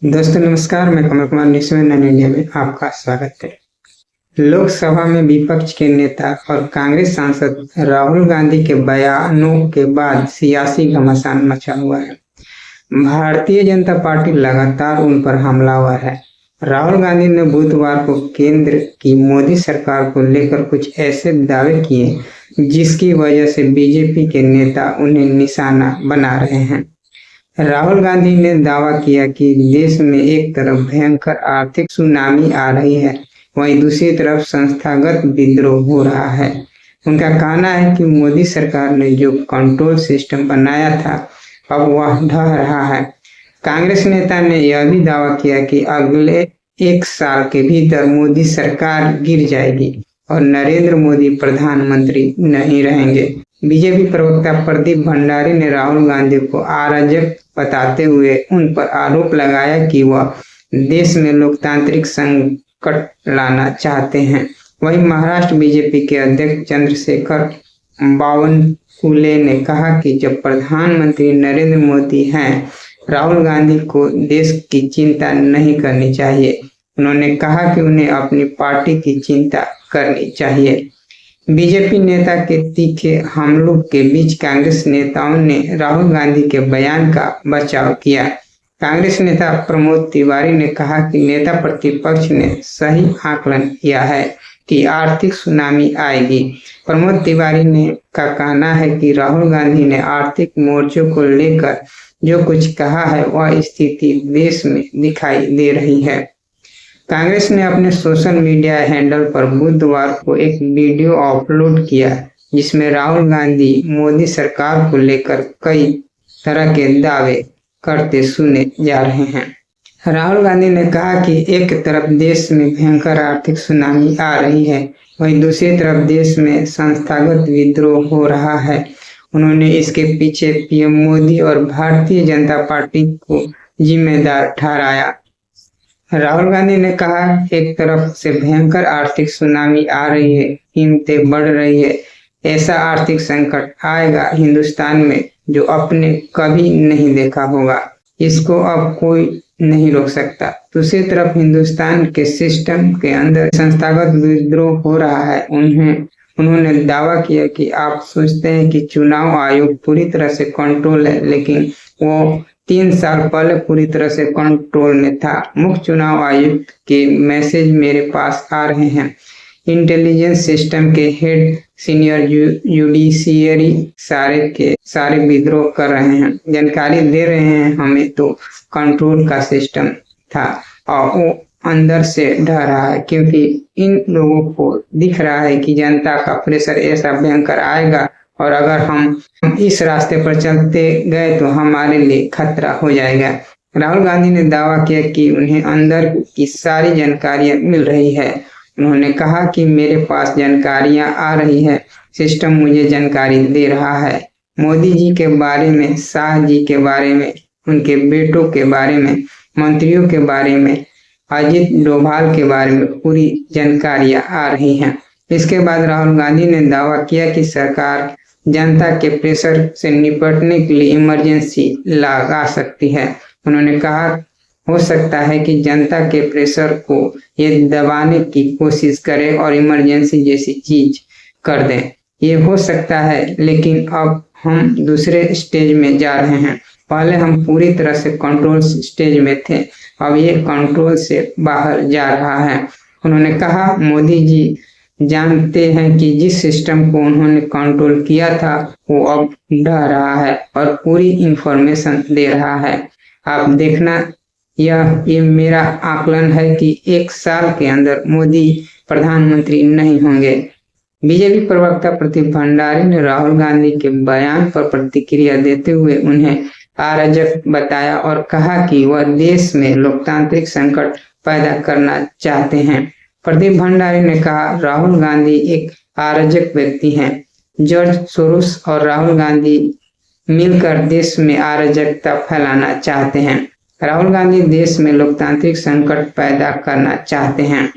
दोस्तों नमस्कार, मैं कमल कुमार न्यूज़ इंडिया में आपका स्वागत है। लोकसभा में विपक्ष के नेता और कांग्रेस सांसद राहुल गांधी के बयानों के बाद सियासी घमासान मचा हुआ है। भारतीय जनता पार्टी लगातार उन पर हमलावर है। राहुल गांधी ने बुधवार को केंद्र की मोदी सरकार को लेकर कुछ ऐसे दावे किए जिसकी वजह से बीजेपी के नेता उन्हें निशाना बना रहे हैं। राहुल गांधी ने दावा किया कि देश में एक तरफ भयंकर आर्थिक सुनामी आ रही है, वहीं दूसरी तरफ संस्थागत विद्रोह हो रहा है। उनका कहना है कि मोदी सरकार ने जो कंट्रोल सिस्टम बनाया था अब वह ढह रहा है। कांग्रेस नेता ने यह भी दावा किया कि अगले 1 साल के भीतर मोदी सरकार गिर जाएगी और नरेंद्र मोदी प्रधानमंत्री नहीं रहेंगे। बीजेपी प्रवक्ता प्रदीप भंडारी ने राहुल गांधी को अराजक बताते हुए उन पर आरोप लगाया कि वह देश में लोकतांत्रिक संकट लाना चाहते हैं। वहीं महाराष्ट्र बीजेपी के अध्यक्ष चंद्रशेखर बावनकुले ने कहा कि जब प्रधानमंत्री नरेंद्र मोदी हैं, राहुल गांधी को देश की चिंता नहीं करनी चाहिए। उन्होंने कहा कि उन्हें अपनी पार्टी की चिंता करनी चाहिए। बीजेपी नेता के तीखे हमलों के बीच कांग्रेस नेताओं ने राहुल गांधी के बयान का बचाव किया। कांग्रेस नेता प्रमोद तिवारी ने कहा कि नेता प्रतिपक्ष ने सही आकलन किया है कि आर्थिक सुनामी आएगी। प्रमोद तिवारी ने का कहना है कि राहुल गांधी ने आर्थिक मोर्चों को लेकर जो कुछ कहा है वह स्थिति देश में दिखाई दे रही है। कांग्रेस ने अपने सोशल मीडिया हैंडल पर बुधवार को एक वीडियो अपलोड किया जिसमें राहुल गांधी मोदी सरकार को लेकर कई तरह के दावे करते सुने जा रहे हैं। राहुल गांधी ने कहा कि एक तरफ देश में भयंकर आर्थिक सुनामी आ रही है, वहीं दूसरी तरफ देश में संस्थागत विद्रोह हो रहा है। उन्होंने इसके पीछे पीएम मोदी और भारतीय जनता पार्टी को जिम्मेदार ठहराया। राहुल गांधी ने कहा, एक तरफ से भयंकर आर्थिक सुनामी आ रही है, कीमतें बढ़ रही है। ऐसा आर्थिक संकट आएगा हिंदुस्तान में जो आपने कभी नहीं देखा होगा। इसको अब कोई नहीं रोक सकता। दूसरी तरफ हिंदुस्तान के सिस्टम के अंदर संस्थागत विद्रोह हो रहा है। उन्होंने दावा किया कि आप सोचते हैं कि चुनाव आयोग पूरी तरह से कंट्रोल है, लेकिन वो 3 साल पहले पूरी तरह से कंट्रोल में था। मुख्य चुनाव आयुक्त के मैसेज मेरे पास आ रहे हैं। इंटेलिजेंस सिस्टम के हेड सीनियर जुडिशियरी सारे के सारे विद्रोह कर रहे हैं, जानकारी दे रहे हैं। हमें तो कंट्रोल का सिस्टम था और वो अंदर से ढह रहा है, क्योंकि इन लोगों को दिख रहा है कि जनता का प्रेशर ऐसा भयंकर आएगा और अगर हम इस रास्ते पर चलते गए तो हमारे लिए खतरा हो जाएगा। राहुल गांधी ने दावा किया कि उन्हें अंदर की सारी जानकारियां मिल रही है। उन्होंने कहा कि मेरे पास जानकारियां आ रही है, सिस्टम मुझे जानकारी दे रहा है। मोदी जी के बारे में, शाह जी के बारे में, उनके बेटों के बारे में, मंत्रियों के बारे में, अजित डोभाल के बारे में पूरी जानकारियां आ रही हैं। इसके बाद राहुल गांधी ने दावा किया कि सरकार जनता के प्रेशर से निपटने के लिए इमरजेंसी लगा सकती है। उन्होंने कहा, हो सकता है कि जनता के प्रेशर को ये दबाने की कोशिश करें और इमरजेंसी जैसी चीज कर दें। ये हो सकता है, लेकिन अब हम दूसरे स्टेज में जा रहे हैं। पहले हम पूरी तरह से कंट्रोल स्टेज में थे, अब ये कंट्रोल से बाहर जा रहा है। उन्होंने कहा, मोदी जी जानते हैं कि जिस सिस्टम को उन्होंने कंट्रोल किया था वो अब ढह रहा है और पूरी इंफॉर्मेशन दे रहा है। आप देखना, ये मेरा आकलन है कि 1 साल के अंदर मोदी प्रधानमंत्री नहीं होंगे। बीजेपी प्रवक्ता प्रदीप भंडारी ने राहुल गांधी के बयान पर प्रतिक्रिया देते हुए उन्हें अराजक बताया और कहा कि वह देश में लोकतांत्रिक संकट पैदा करना चाहते हैं। प्रदीप भंडारी ने कहा, राहुल गांधी एक अराजक व्यक्ति हैं। जॉर्ज सोरोस और राहुल गांधी मिलकर देश में अराजकता फैलाना चाहते हैं। राहुल गांधी देश में लोकतांत्रिक संकट पैदा करना चाहते हैं।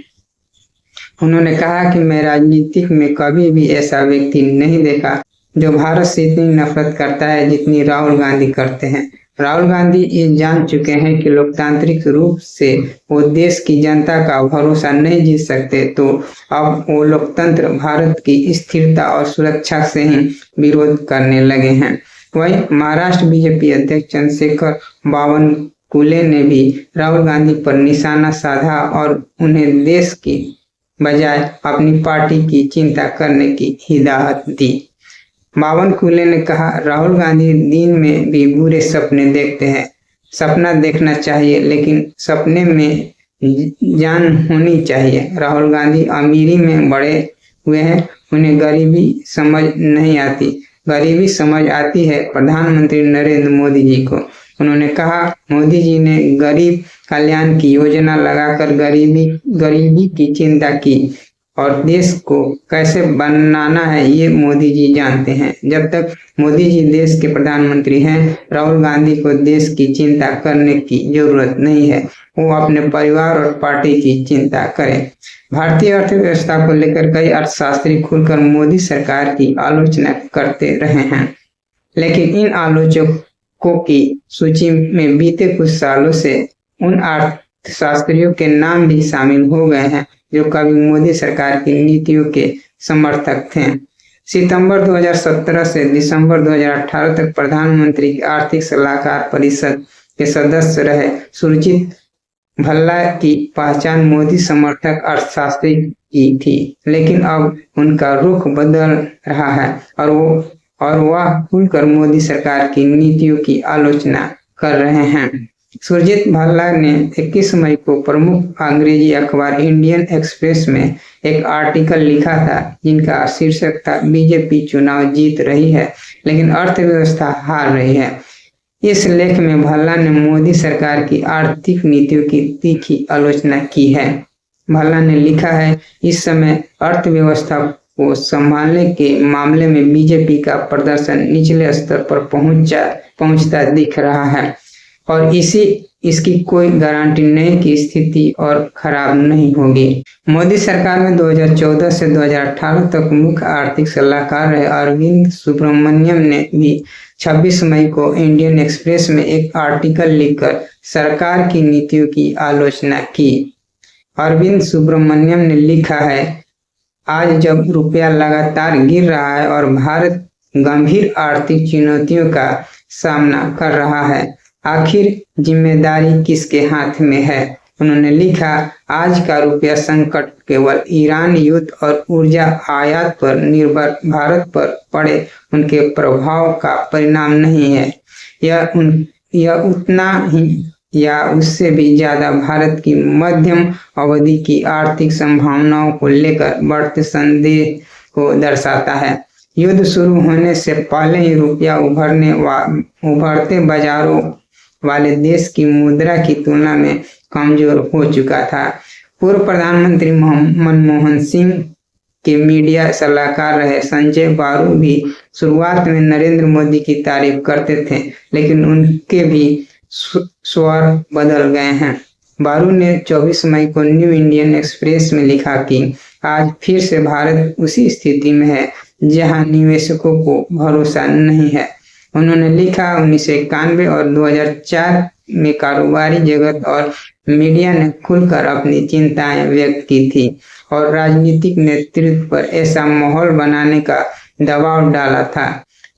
उन्होंने कहा कि मैं राजनीतिक में कभी भी ऐसा व्यक्ति नहीं देखा जो भारत से इतनी नफरत करता है जितनी राहुल गांधी करते हैं। राहुल गांधी ये जान चुके हैं कि लोकतांत्रिक रूप से वो देश की जनता का भरोसा नहीं जीत सकते, तो अब वो लोकतंत्र भारत की स्थिरता और सुरक्षा से ही विरोध करने लगे हैं। वहीं महाराष्ट्र बीजेपी अध्यक्ष चंद्रशेखर बावनकुले ने भी राहुल गांधी पर निशाना साधा और उन्हें देश की बजाय अपनी पार्टी की चिंता करने की हिदायत दी। बावनकुले ने कहा, राहुल गांधी दिन में भी बुरे सपने देखते हैं। सपना देखना चाहिए, लेकिन सपने में जान होनी चाहिए। राहुल गांधी अमीरी में बड़े हुए हैं, उन्हें गरीबी समझ नहीं आती। गरीबी समझ आती है प्रधानमंत्री नरेंद्र मोदी जी को। उन्होंने कहा, मोदी जी ने गरीब कल्याण की योजना लगाकर गरीबी की चिंता की और देश को कैसे बनाना है ये मोदी जी जानते हैं। जब तक मोदी जी देश के प्रधानमंत्री हैं, राहुल गांधी को देश की चिंता करने की जरूरत नहीं है। वो अपने परिवार और पार्टी की चिंता करें। भारतीय अर्थव्यवस्था को लेकर कई अर्थशास्त्री खुलकर मोदी सरकार की आलोचना करते रहे हैं, लेकिन इन आलोचकों की सूची में बीते कुछ सालों से उन अर्थशास्त्रियों के नाम भी शामिल हो गए हैं जो कभी मोदी सरकार की नीतियों के समर्थक थे। सितंबर 2017 से दिसंबर 2018 तक प्रधानमंत्री की आर्थिक सलाहकार परिषद के सदस्य रहे सुरजीत भल्ला की पहचान मोदी समर्थक अर्थशास्त्री की थी, लेकिन अब उनका रुख बदल रहा है और वह खुलकर मोदी सरकार की नीतियों की आलोचना कर रहे हैं। सुरजीत भल्ला ने 21 मई को प्रमुख अंग्रेजी अखबार इंडियन एक्सप्रेस में एक आर्टिकल लिखा था, जिनका शीर्षक था, बीजेपी चुनाव जीत रही है लेकिन अर्थव्यवस्था हार रही है। इस लेख में भल्ला ने मोदी सरकार की आर्थिक नीतियों की तीखी आलोचना की है। भल्ला ने लिखा है, इस समय अर्थव्यवस्था को संभालने के मामले में बीजेपी का प्रदर्शन निचले स्तर पर पहुंचता दिख रहा है और इसकी कोई गारंटी नहीं कि स्थिति और खराब नहीं होगी। मोदी सरकार में 2014 से 2018 तक मुख्य आर्थिक सलाहकार रहे अरविंद सुब्रमण्यम ने भी 26 मई को इंडियन एक्सप्रेस में एक आर्टिकल लिखकर सरकार की नीतियों की आलोचना की। अरविंद सुब्रमण्यम ने लिखा है, आज जब रुपया लगातार गिर रहा है और भारत गंभीर आर्थिक चुनौतियों का सामना कर रहा है, आखिर जिम्मेदारी किसके हाथ में है। उन्होंने लिखा, आज का रुपया संकट केवल ईरान युद्ध और ऊर्जा आयात पर निर्भर भारत पर पड़े उनके प्रभाव का परिणाम नहीं है। यह उतना ही या उससे भी ज्यादा भारत की मध्यम अवधि की आर्थिक संभावनाओं को लेकर बढ़ते संदेह को दर्शाता है। युद्ध शुरू होने से पहले ही रुपया उभरते बाजारों वाले देश की मुद्रा की तुलना में कमजोर हो चुका था। पूर्व प्रधानमंत्री मनमोहन सिंह के मीडिया सलाहकार रहे संजय बारू भी शुरुआत में नरेंद्र मोदी की तारीफ करते थे, लेकिन उनके भी स्वर बदल गए हैं। बारू ने 24 मई को न्यू इंडियन एक्सप्रेस में लिखा कि आज फिर से भारत उसी स्थिति में है जहां निवेशकों को भरोसा नहीं है। उन्होंने लिखा, 1991 और 2004 में कारोबारी जगत और मीडिया ने खुलकर अपनी चिंताएं व्यक्त की थी और राजनीतिक नेतृत्व पर ऐसा माहौल बनाने का दबाव डाला था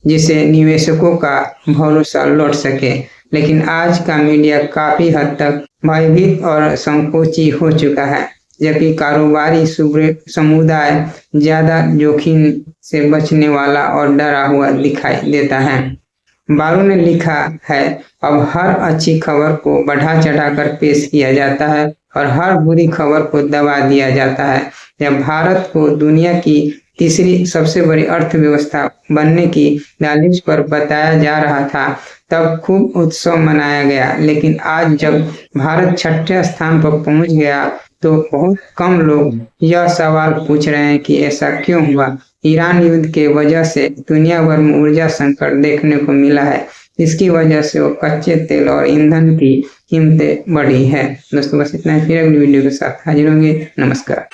जिससे निवेशकों का भरोसा लौट सके। लेकिन आज का मीडिया काफी हद तक भयभीत और संकोची हो चुका है, जबकि कारोबारी समुदाय ज्यादा जोखिम से बचने वाला और डरा हुआ दिखाई देता है। बारू ने लिखा है, अब हर अच्छी खबर को बढ़ा चढ़ाकर पेश किया जाता है और हर बुरी खबर को दबा दिया जाता है। जब भारत को दुनिया की तीसरी सबसे बड़ी अर्थव्यवस्था बनने की दहलीज पर बताया जा रहा था, तब खूब उत्सव मनाया गया, लेकिन आज जब भारत 6ठे स्थान पर पहुंच गया तो बहुत कम लोग यह सवाल पूछ रहे हैं कि ऐसा क्यों हुआ। ईरान युद्ध के वजह से दुनिया भर में ऊर्जा संकट देखने को मिला है। इसकी वजह से वो कच्चे तेल और ईंधन की कीमतें बढ़ी है। दोस्तों बस इतना ही, फिर अगली वीडियो के साथ हाजिर होंगे। नमस्कार।